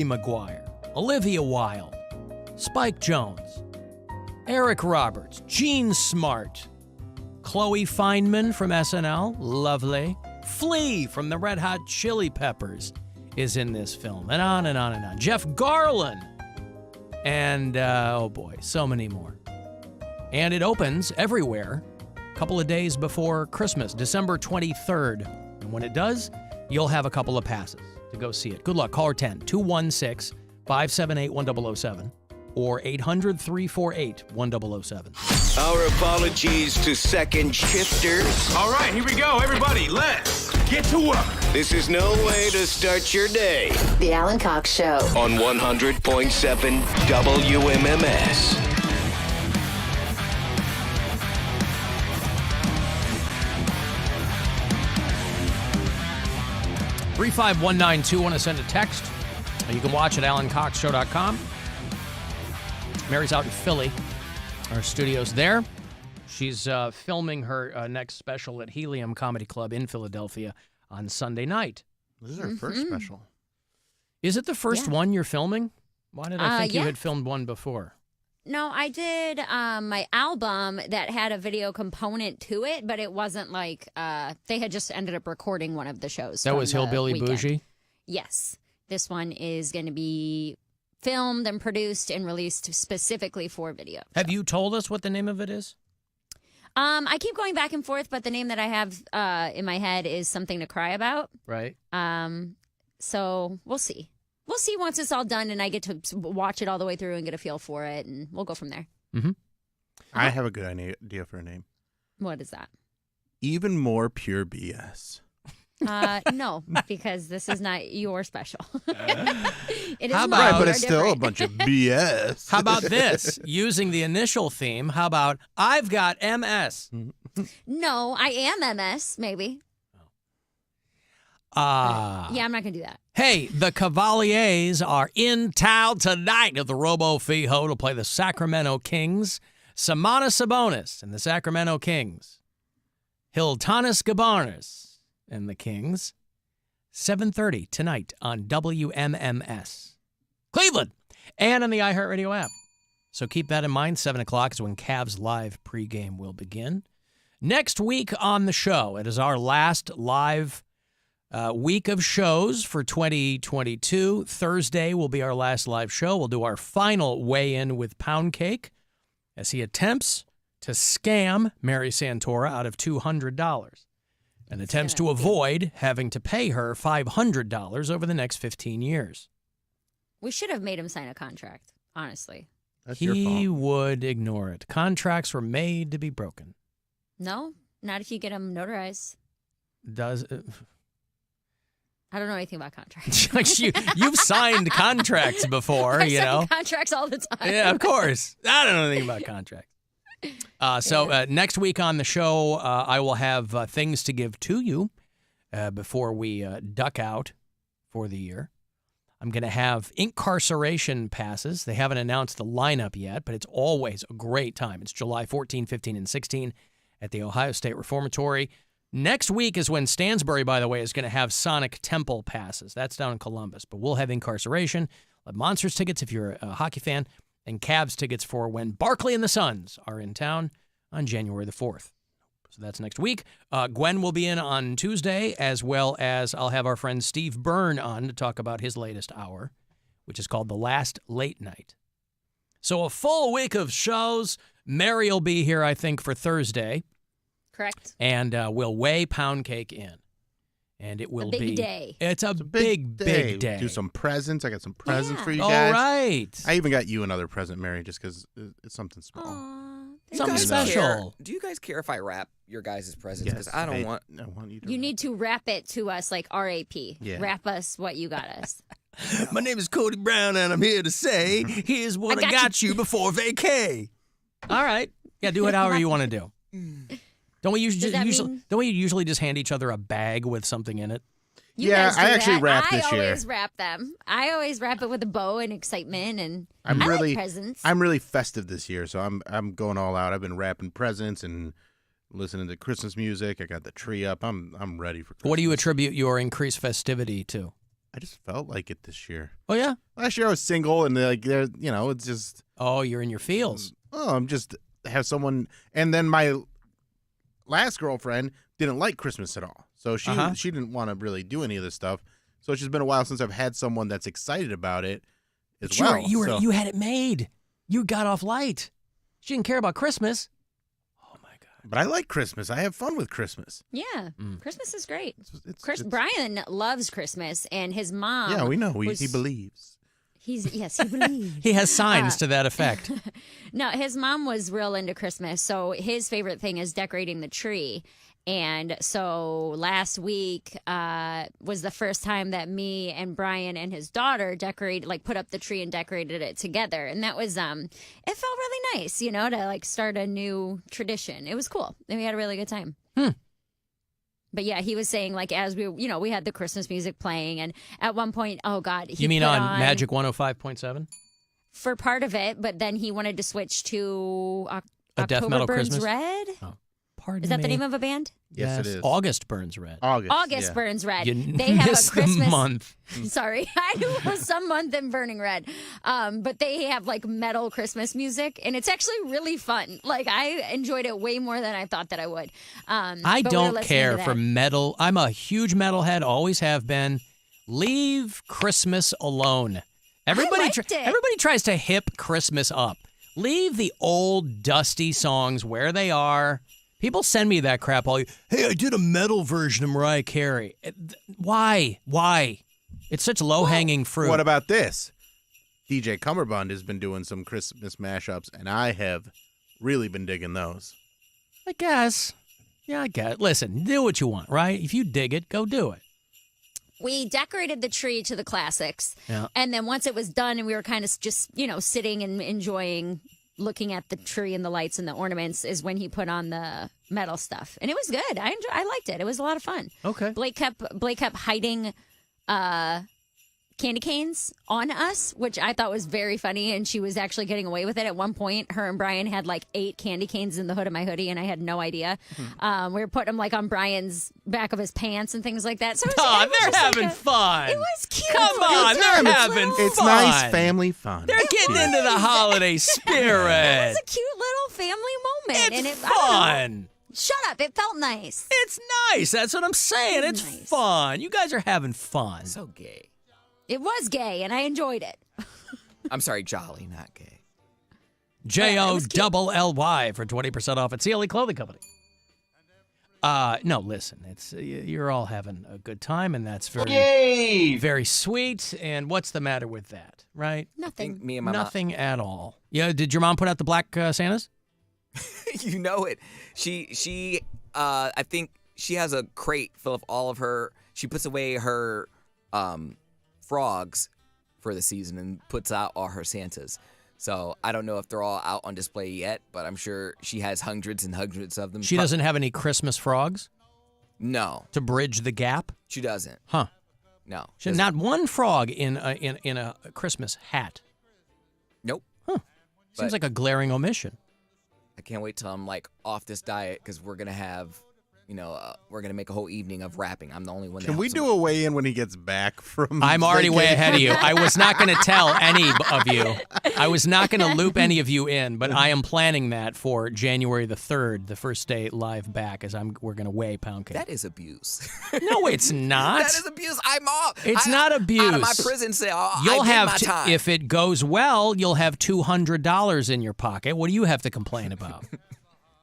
Maguire, Olivia Wilde, Spike Jonze, Eric Roberts, Gene Smart, Chloe Fineman from SNL, lovely. Flea from the Red Hot Chili Peppers is in this film, and on and on and on. Jeff Garlin, and oh boy, so many more. And it opens everywhere a couple of days before Christmas, December 23rd. And when it does, you'll have a couple of passes to go see it. Good luck. Caller 10, 216-578-1007 or 800-348-1007. Our apologies to second shifters. All right, here we go, everybody. Let's get to work. This is no way to start your day. The Alan Cox Show. On 100.7 WMMS. 35192, want to send a text? You can watch at alancoxshow.com. Mary's out in Philly. Our studio's there. She's filming her next special at Helium Comedy Club in Philadelphia on Sunday night. This is her first special. Is it the first one you're filming? Why did I think you had filmed one before? No, I did my album that had a video component to it, but it wasn't like they had just ended up recording one of the shows. That was Hillbilly Bougie? Yes. This one is going to be filmed and produced and released specifically for video. Have you told us what the name of it is? I keep going back and forth, but the name that I have in my head is Something to Cry About. Right. So we'll see. We'll see once it's all done and I get to watch it all the way through and get a feel for it, and we'll go from there. Mm-hmm. I have a good idea for a name. What is that? Even More Pure BS. No, because this is not your special. It is How mine. about- Right, but We it's are still a different. bunch of BS. How about this? Using the initial theme, how about I've got MS? No, I am MS, maybe. Yeah, I'm not going to do that. Hey, the Cavaliers are in town tonight at the Robo Fijo to play the Sacramento Kings. Samana Sabonis and the Sacramento Kings. Hiltonis Gabarnas and the Kings. 7:30 tonight on WMMS. Cleveland! And on the iHeartRadio app. So keep that in mind. 7 o'clock is when Cavs Live pregame will begin. Next week on the show, it is our last live week of shows for 2022. Thursday will be our last live show. We'll do our final weigh-in with Poundcake as he attempts to scam Mary Santora out of $200 and attempts to avoid having to pay her $500 over the next 15 years. We should have made him sign a contract, honestly. That's your He fault. would ignore it. Contracts were made to be broken. No, not if you get him notarized. Does I don't know anything about contracts. you've signed contracts before, I you sign know. contracts all the time. Yeah, of course. I don't know anything about contracts. So next week on the show, I will have things to give to you before we duck out for the year. I'm going to have incarceration passes. They haven't announced the lineup yet, but it's always a great time. It's July 14, 15, and 16 at the Ohio State Reformatory. Next week is when Stansbury, by the way, is going to have Sonic Temple passes. That's down in Columbus. But we'll have incarceration, Monsters tickets if you're a hockey fan, and Cavs tickets for when Barkley and the Suns are in town on January the 4th. So that's next week. Gwen will be in on Tuesday, as well as I'll have our friend Steve Byrne on to talk about his latest hour, which is called The Last Late Night. So a full week of shows. Mary will be here, I think, for Thursday. Correct. And we'll weigh Poundcake in. And it will big be... day. It's a big day. Do some presents. I got some presents for you All guys. right. I even got you another present, Mary, just because it's something small. Something guys special. care- Do you guys care if I wrap your guys' presents? Because I don't want... I want you to. You need to wrap it to us like RAP. Yeah. Wrap us what you got us. My name is Cody Brown, and I'm here to say, here's what I got you before vacay. All right. Yeah, do it however you want to do. Don't we usually just hand each other a bag with something in it? You Yeah, guys do I actually that. wrapped this year. I always wrap them. I always wrap it with a bow and excitement, and I really like presents. I'm really festive this year, so I'm going all out. I've been wrapping presents and listening to Christmas music. I got the tree up. I'm ready for Christmas. What do you attribute your increased festivity to? I just felt like it this year. Oh, yeah? Last year I was single, and like there, it's just. Oh, you're in your feels. Oh, I'm just have someone, and then my last girlfriend didn't like Christmas at all, so she didn't want to really do any of this stuff. So it's just been a while since I've had someone that's excited about it as well. You had it made. You got off light. She didn't care about Christmas. Oh my God! But I like Christmas. I have fun with Christmas. Yeah, Christmas is great. It's Brian loves Christmas, and his mom. Yeah, we know. He believes. He believes. He has signs to that effect. No, his mom was real into Christmas, so his favorite thing is decorating the tree. And so last week was the first time that me and Brian and his daughter put up the tree and decorated it together. And that was, it felt really nice, to like start a new tradition. It was cool. And we had a really good time. But yeah, he was saying like as we had the Christmas music playing, and at one point, oh God, you mean on Magic 105.7? For part of it, but then he wanted to switch to A Death Metal Burns Christmas? Red. Oh, pardon Is that me. the name of a band? Yes, it is. August Burns Red. August Burns Red. They have a Christmas the month. Sorry, I know some month in Burning Red, but they have like metal Christmas music, and it's actually really fun. Like I enjoyed it way more than I thought that I would. I don't care for metal. I'm a huge metalhead. Always have been. Leave Christmas alone. Everybody tries to hip Christmas up. Leave the old dusty songs where they are. People send me that crap all. Hey, I did a metal version of Mariah Carey. Why? It's such low-hanging fruit. What about this? DJ Cummerbund has been doing some Christmas mashups, and I have really been digging those. I guess. Yeah, I get it. Listen, do what you want, right? If you dig it, go do it. We decorated the tree to the classics. Yeah. And then once it was done and we were kind of just, sitting and enjoying looking at the tree and the lights and the ornaments is when he put on the metal stuff. And it was good. I liked it. It was a lot of fun. Okay. Blake kept hiding candy canes on us, which I thought was very funny, and she was actually getting away with it. At one point, her and Brian had like 8 candy canes in the hood of my hoodie, and I had no idea. We were putting them like on Brian's back of his pants and things like that. So they're having fun. It was cute. Come on, they're having fun. It's nice family fun. They're getting into the holiday spirit. It was a cute little family moment. It's fun. Shut up. It felt nice. It's nice. That's what I'm saying. It's nice. fun. You guys are having fun. So gay. It was gay, and I enjoyed it. I'm sorry, jolly, not gay. JOLLY for 20% off at CLE Clothing Company. No, listen, you're all having a good time, and that's very sweet. And what's the matter with that, right? Nothing. Me and my Nothing at all. Yeah, did your mom put out the black Santas? You know it. She I think she has a crate full of all of her. She puts away her frogs for the season and puts out all her Santas. So I don't know if they're all out on display yet, but I'm sure she has hundreds and hundreds of them. She doesn't have any Christmas frogs? No. To bridge the gap? She doesn't. Huh. No. She has not one frog in a Christmas hat. Nope. Huh. Seems like a glaring omission. I can't wait till I'm like off this diet because we're gonna have, we're gonna make a whole evening of rapping. I'm the only one. Can we do a weigh-in when he gets back from? I'm already way vacation? ahead of you. I was not going to tell any of you. I was not going to loop any of you in, but I am planning that for January the 3rd, the first day live back, as we're going to weigh Poundcake. That is abuse. No, it's not. That is abuse. I'm off. It's not abuse. Out of my prison cell. You'll I did have my time. if it goes well, you'll have $200 in your pocket. What do you have to complain about?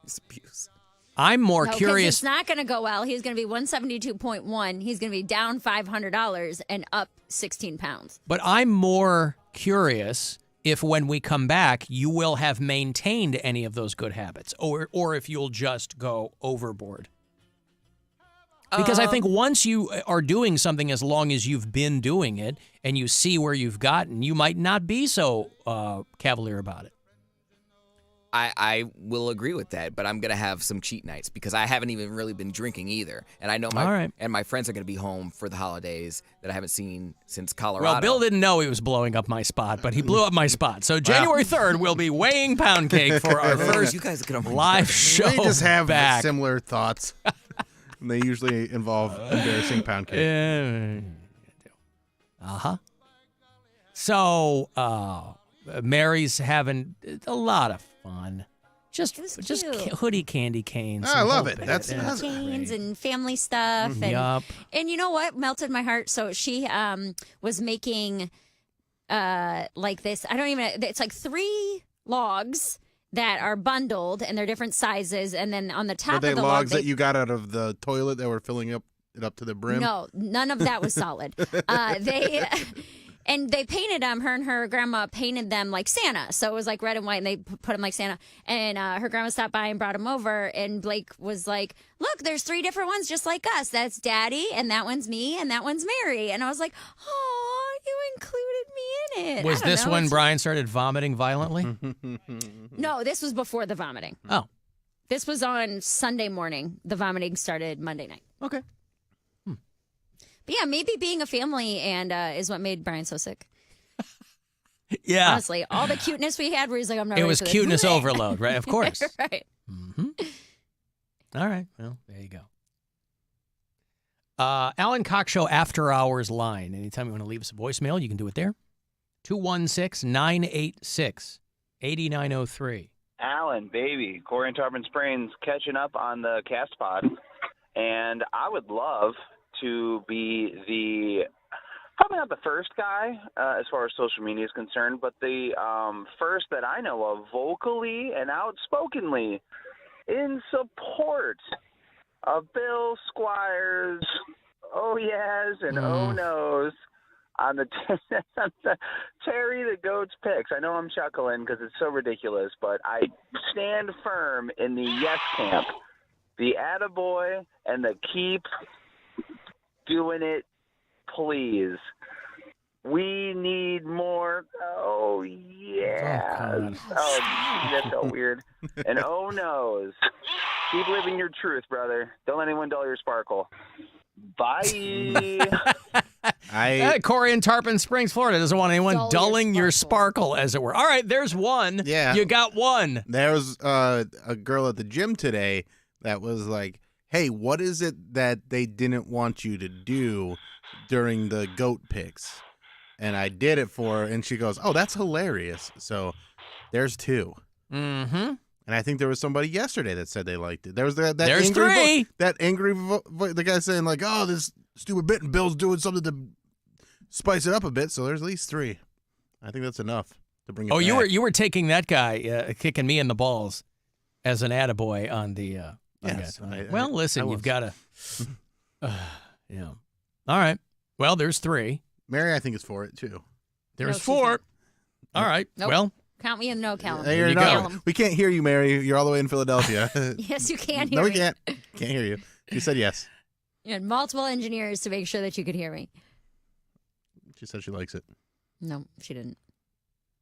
It's abuse. I'm more No, curious. It's not going to go well. He's going to be 172.1. He's going to be down $500 and up 16 pounds. But I'm more curious if when we come back, you will have maintained any of those good habits or if you'll just go overboard. Because I think once you are doing something as long as you've been doing it and you see where you've gotten, you might not be so cavalier about it. I will agree with that, but I'm going to have some cheat nights because I haven't even really been drinking either. And I know my friends are going to be home for the holidays that I haven't seen since Colorado. Well, Bill didn't know he was blowing up my spot, but he blew up my spot. So January 3rd, we'll be weighing Poundcake for our first you guys get on my live show. We just have back. similar thoughts. And they usually involve embarrassing Poundcake. Uh-huh. So, Mary's having a lot of fun. Just cute. hoodie candy canes. I and love whole it. bit. That's Canes great. and family stuff. And, Yup. and you know what melted my heart? So she was making like this. I don't even. It's like 3 logs that are bundled and they're different sizes. And then on the top Were they of the logs log, that you got out of the toilet that were filling it up to the brim? No, none of that was solid. And they painted them. Her and her grandma painted them like Santa. So it was like red and white, and they put them like Santa. And her grandma stopped by and brought them over. And Blake was like, "Look, there's 3 different ones just like us. That's Daddy, and that one's me, and that one's Mary." And I was like, "Oh, you included me in it." Was I don't this know. when Brian started vomiting violently? No, this was before the vomiting. Oh, This was on Sunday morning. The vomiting started Monday night. okay. But yeah, maybe being a family and is what made Brian so sick. Yeah. Honestly, all the cuteness we had, where he's like, "I'm not." It ready was for this." cuteness overload, right? Of course. Right. Mm-hmm. All right. Well, there you go. Alan Cox Show After Hours line. Anytime you want to leave us a voicemail, you can do it there. 216-986-8903. Alan, baby, Corey and Tarpon Springs catching up on the cast pod, and I would love to be probably not the first guy as far as social media is concerned, but the first that I know of vocally and outspokenly in support of Bill Squire's oh yes and oh no's on the Terry the Goat's picks. I know I'm chuckling because it's so ridiculous, but I stand firm in the yes camp. The attaboy and the keep doing it, please. We need more. Oh, yeah. Oh, that's so weird. And oh, no's. Keep living your truth, brother. Don't let anyone dull your sparkle. Bye. Corey in Tarpon Springs, Florida doesn't want anyone Dull your dulling your sparkle, as it were. All right, there's one. Yeah. You got one. There was a girl at the gym today that was like, "Hey, what is it that they didn't want you to do during the goat picks?" And I did it for her, and she goes, "Oh, that's hilarious." So there's 2. Mm-hmm. And I think there was somebody yesterday that said they liked it. There was that There's angry 3. That angry the guy saying like, "Oh, this stupid bit," and Bill's doing something to spice it up a bit. So there's at least 3. I think that's enough to bring it Oh, back. you were taking that guy kicking me in the balls as an attaboy on the. Yes, well, listen, I you've was. got to. Yeah. All right. Well, there's 3. Mary, I think, is for it too. There's she's 4. not. All right. Nope. Well, Count me in, no, Callum. Hey, There you not- go. We can't hear you, Mary. You're all the way in Philadelphia. Yes, you can hear No, we me. can't. Can't hear you. You said yes. You had multiple engineers to make sure that you could hear me. She said she likes it. No, she didn't.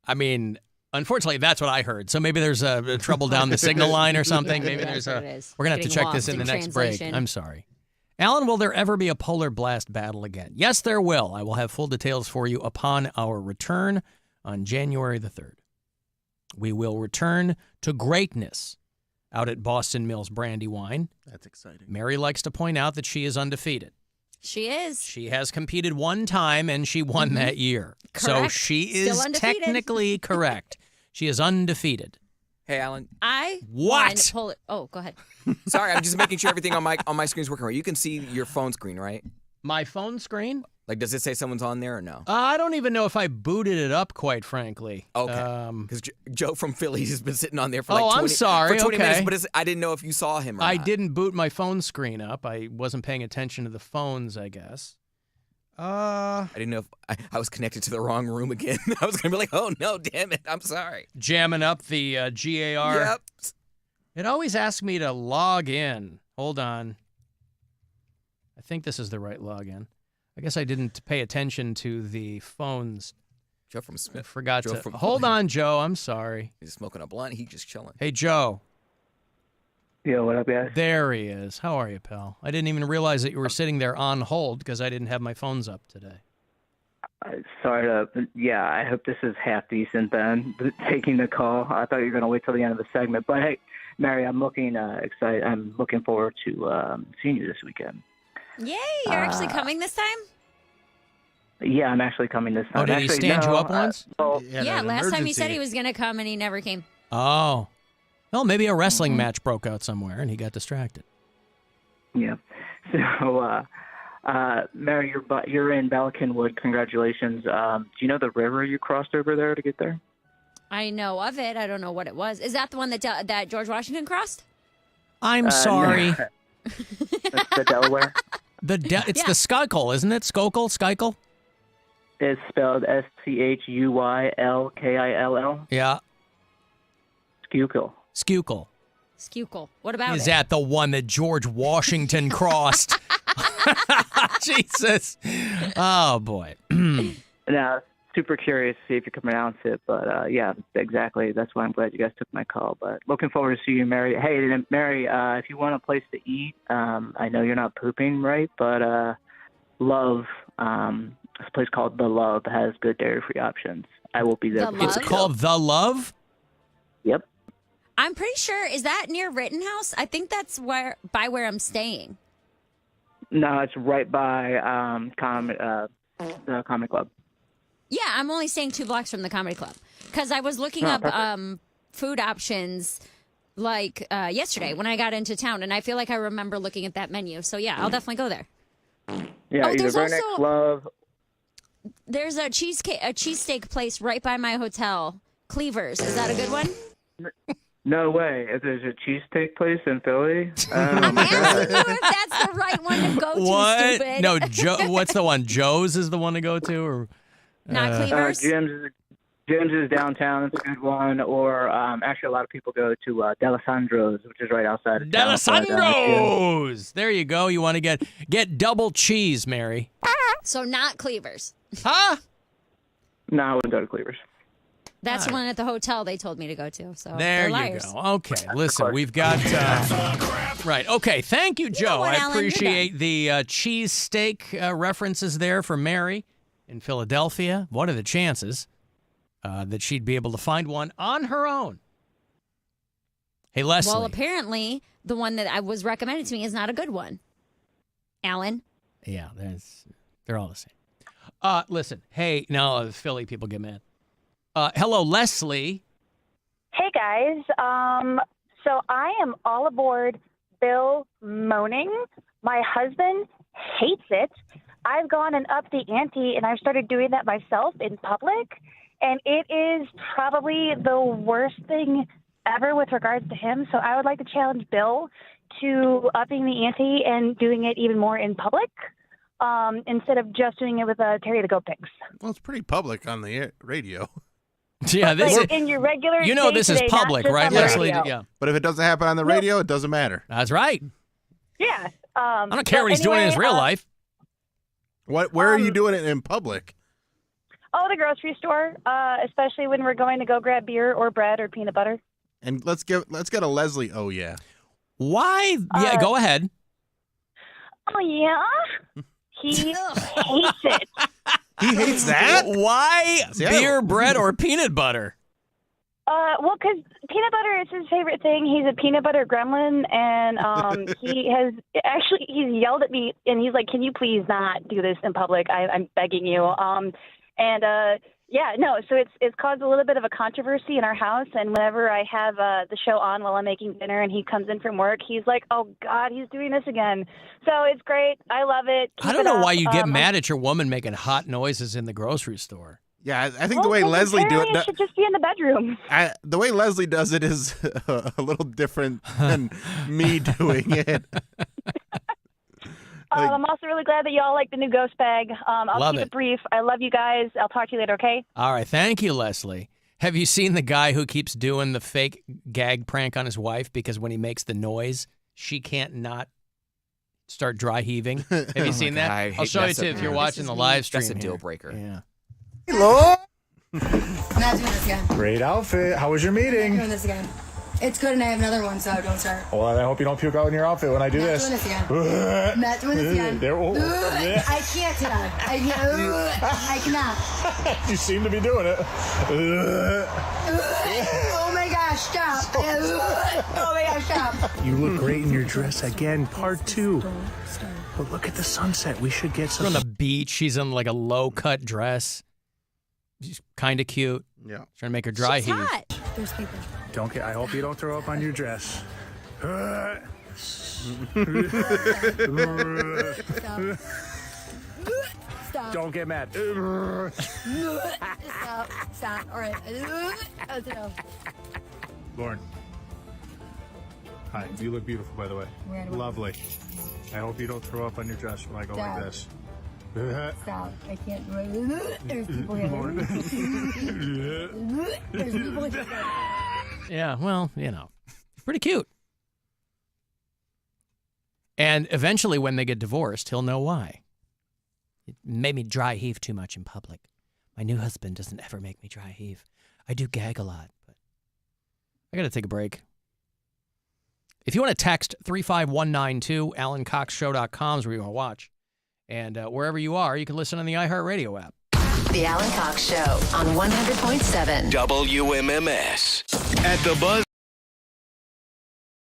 I mean, unfortunately, that's what I heard. So maybe there's a trouble down the signal line or something. Yeah, Maybe that's there's what a. it is. We're gonna have to Getting check this lost in the in next break. translation. I'm sorry. Alan, will there ever be a polar blast battle again? Yes, there will. I will have full details for you upon our return on January the 3rd. We will return to greatness out at Boston Mills Brandywine. That's exciting. Mary likes to point out that she is undefeated. She is. She has competed one time and she won that year. So Correct. she Still is undefeated. technically correct. She is undefeated. Hey, Alan. I What? won Oh, go ahead. Sorry, I'm just making sure everything on my screen's working right. You can see your phone screen, right? My phone screen? Like, does it say someone's on there or no? I don't even know if I booted it up, quite frankly. Okay. Because Joe from Philly has been sitting on there for like Oh, 20, I'm sorry. for 20 Okay. minutes, but I didn't know if you saw him or I not. didn't boot my phone screen up. I wasn't paying attention to the phones, I guess. I didn't know if I was connected to the wrong room again. I was going to be like, oh, no, damn it. I'm sorry. Jamming up the GAR. Yep. It always asks me to log in. Hold on. I think this is the right login. I guess I didn't pay attention to the phones. Joe from I Smith. forgot Joe to. from Hold Philly. on, Joe. I'm sorry. He's smoking a blunt. He's just chilling. Hey, Joe. Yo, what up, guys? There he is. How are you, pal? I didn't even realize that you were sitting there on hold because I didn't have my phones up today. Sorry to, yeah, I hope this is half decent then, taking the call. I thought you were going to wait till the end of the segment. But hey, Mary, I'm looking excited. I'm looking forward to seeing you this weekend. Yay, you're actually coming this time? Yeah, I'm actually coming this time. Oh, did he Actually, stand you up once? Yeah, last time he said he was going to come and he never came. Oh. Well, maybe a wrestling match broke out somewhere and he got distracted. Yeah. So, Mary, you're in Balakinwood. Congratulations. Do you know the river you crossed over there to get there? I know of it. I don't know what it was. Is that the one that George Washington crossed? I'm sorry. No. That's the Delaware. It's the Schuylkill, isn't it? Schuylkill? It's spelled Schuyllkill. Yeah. Schuylkill. Schuylkill. What about Is it? that the one that George Washington crossed? Jesus. Oh, boy. Now, super curious to see if you can pronounce it, but yeah, exactly. That's why I'm glad you guys took my call. But looking forward to see you, Mary. Hey, Mary, if you want a place to eat, I know you're not pooping, right? But Love, this place called The Love has good dairy-free options. I will be there. It's called The Love? Yep. I'm pretty sure. Is that near Rittenhouse? I think that's by where I'm staying. No, it's right by the Comedy Club. Yeah, I'm only staying 2 blocks from the Comedy Club because I was looking up food options like yesterday when I got into town, and I feel like I remember looking at that menu. So yeah, I'll definitely go there. Yeah, either there's very next Love. There's a cheesesteak place right by my hotel, Cleavers. Is that a good one? No way. If there's a cheesesteak place in Philly, I'm asking you if that's the right one to go to. What? Stupid. No, what's the one? Joe's is the one to go to, or not Cleavers? Jim's is downtown. It's a good one. Or actually, a lot of people go to D'Alessandro's, which is right outside of town. D'Alessandro's. There you go. You want to get double cheese, Mary. So not Cleavers. Huh? No, I wouldn't go to Cleavers. That's the one at the hotel they told me to go to. So there they're you liars. go. Okay, listen, we've got right. Okay, thank you, Joe. what, I Alan? You're appreciate the cheesesteak references there for Mary in Philadelphia. What are the chances that she'd be able to find one on her own? Hey, Leslie. Well, apparently the one that I was recommended to me is not a good one. Alan. Yeah, they're all the same. Listen, hey, now Philly people get mad. Hello, Leslie. Hey, guys. So I am all aboard Bill moaning. My husband hates it. I've gone and upped the ante, and I've started doing that myself in public, and it is probably the worst thing ever with regards to him. So I would like to challenge Bill to upping the ante and doing it even more in public instead of just doing it with Terry the Goat Pigs. Well, it's pretty public on the radio. Yeah, this is in your regular. this is public, right, Leslie? Yeah. But if it doesn't happen on the radio, it doesn't matter. That's right. Yeah. I don't care what he's doing in his real life. Where are you doing it in public? Oh, the grocery store, especially when we're going to go grab beer or bread or peanut butter. And let's get a Leslie. Oh yeah. Why? Yeah, go ahead. Oh yeah. He hates it. He hates that? Why beer, bread, or peanut butter? Well, because peanut butter is his favorite thing. He's a peanut butter gremlin, and he's yelled at me, and he's like, "Can you please not do this in public? I'm begging you." So it's caused a little bit of a controversy in our house. And whenever I have the show on while I'm making dinner, and he comes in from work, he's like, "Oh God, he's doing this again." So it's great. I love it. I don't know why you get mad at your woman making hot noises in the grocery store. Yeah, I think the way Leslie do it should just be in the bedroom. The way Leslie does it is a little different than me doing it. I'm also really glad that y'all like the new ghost bag. I'll keep it brief. I love you guys. I'll talk to you later, okay? All right. Thank you, Leslie. Have you seen the guy who keeps doing the fake gag prank on his wife because when he makes the noise, she can't not start dry heaving? Have you seen that? I'll show you too if you're watching the live stream. That's a deal breaker. Yeah. Hello. I'm not doing this again. Great outfit. How was your meeting? I'm not doing this again. It's good, and I have another one, so don't start. Well, I hope you don't puke out in your outfit when I do this. I'm not doing this again. I'm not doing this again. I can't, Dad. I cannot. You seem to be doing it. Oh my gosh, stop. Oh my gosh, stop. You look great in your dress again, part 2. But look at the sunset. We should get some. We're on the beach. She's in like a low-cut dress. She's kind of cute. Yeah. Trying to make her dry heave. Hot. There's people. Don't get. I hope you don't throw up on your dress. Stop. Don't get mad. Stop. All right. That's enough. Lauren. Hi. You look beautiful, by the way. Lovely. I hope you don't throw up on your dress when I go like this. Stop. I can't do it. There's people here. There's people here. Yeah, well, he's pretty cute. And eventually, when they get divorced, he'll know why. It made me dry heave too much in public. My new husband doesn't ever make me dry heave. I do gag a lot, but I got to take a break. If you want to text 35192, AlanCoxShow.com is where you want to watch. And wherever you are, you can listen on the iHeartRadio app. The Alan Cox Show on 100.7 WMMS. At the Buzz.